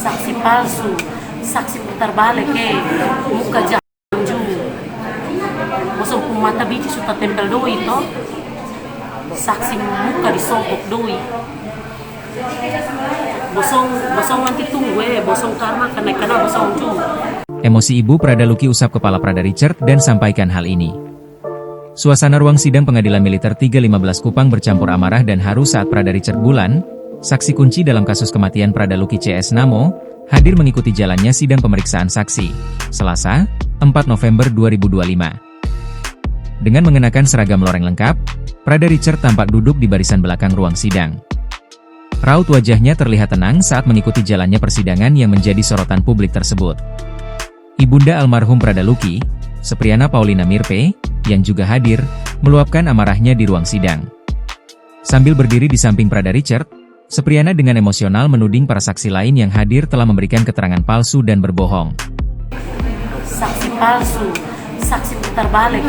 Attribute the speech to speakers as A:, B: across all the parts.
A: Saksi palsu, saksi putar balik muka janju. Bosong pun mata biji sudah tempel doi to. Saksi muka disogok doi. Bosong nanti tunggu bosong karma karena bosong ju.
B: Emosi ibu Prada Luki usap kepala Prada Richard dan sampaikan hal ini. Suasana ruang sidang pengadilan militer 315 Kupang bercampur amarah dan haru saat Prada Richard Bulan, saksi kunci dalam kasus kematian Prada Luki CS Namo, hadir mengikuti jalannya sidang pemeriksaan saksi, Selasa, 4 November 2025. Dengan mengenakan seragam loreng lengkap, Prada Richard tampak duduk di barisan belakang ruang sidang. Raut wajahnya terlihat tenang saat mengikuti jalannya persidangan yang menjadi sorotan publik tersebut. Ibunda almarhum Prada Luki, Sepriana Paulina Mirpe, yang juga hadir, meluapkan amarahnya di ruang sidang. Sambil berdiri di samping Prada Richard, Sepriana dengan emosional menuding para saksi lain yang hadir telah memberikan keterangan palsu dan berbohong.
A: Saksi palsu, saksi putar balik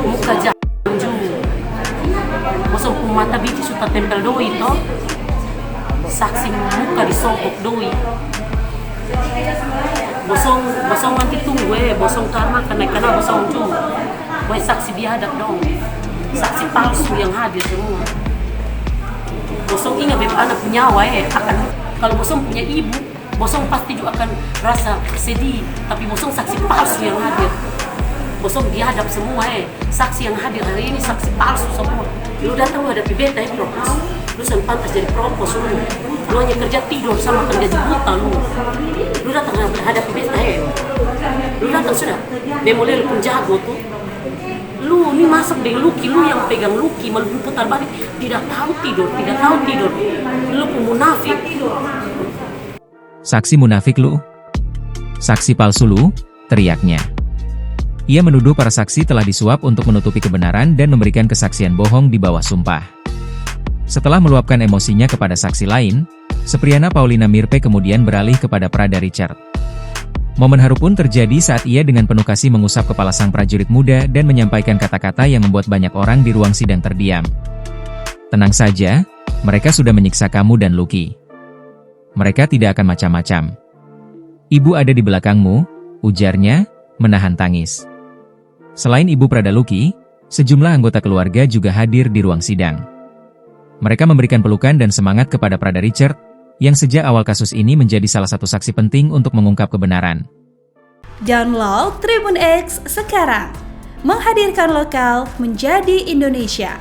A: muka janju. Bosong pun mata biji sudah tempel doi to. Saksi muka disogok doi. Bosong nanti tunggu bosong karma karena bosong ju. Boy saksi biadab dong. Saksi palsu yang hadir semua. Bosong ingat anak nyawa akan kalau bosong punya ibu, bosong pasti juga akan rasa sedih. Tapi bosong saksi palsu yang hadir. Bosong biadab semua saksi yang hadir hari ini saksi palsu semua. Lu datang hadapi beta propos. Lu pantas jadi propos lu hanya kerja tidur sama kerja buta lu. Lu datang hadapi beta lu datang sudah. Demolel pun jago tuh. Lu ini masuk dengan Luki, lu yang pegang Luki malu putar balik, tidak tahu tidur. Lu pun munafik.
B: Saksi munafik lu? Saksi palsu lu? Teriaknya. Ia menuduh para saksi telah disuap untuk menutupi kebenaran dan memberikan kesaksian bohong di bawah sumpah. Setelah meluapkan emosinya kepada saksi lain, Sepriana Paulina Mirpe kemudian beralih kepada Prada Richard. Momen haru pun terjadi saat ia dengan penuh kasih mengusap kepala sang prajurit muda dan menyampaikan kata-kata yang membuat banyak orang di ruang sidang terdiam. Tenang saja, mereka sudah menyiksa kamu dan Luki. Mereka tidak akan macam-macam. Ibu ada di belakangmu, ujarnya, menahan tangis. Selain ibu Prada Luki, sejumlah anggota keluarga juga hadir di ruang sidang. Mereka memberikan pelukan dan semangat kepada Prada Richard, yang sejak awal kasus ini menjadi salah satu saksi penting untuk mengungkap kebenaran.
C: Download Tribun X sekarang, menghadirkan lokal menjadi Indonesia.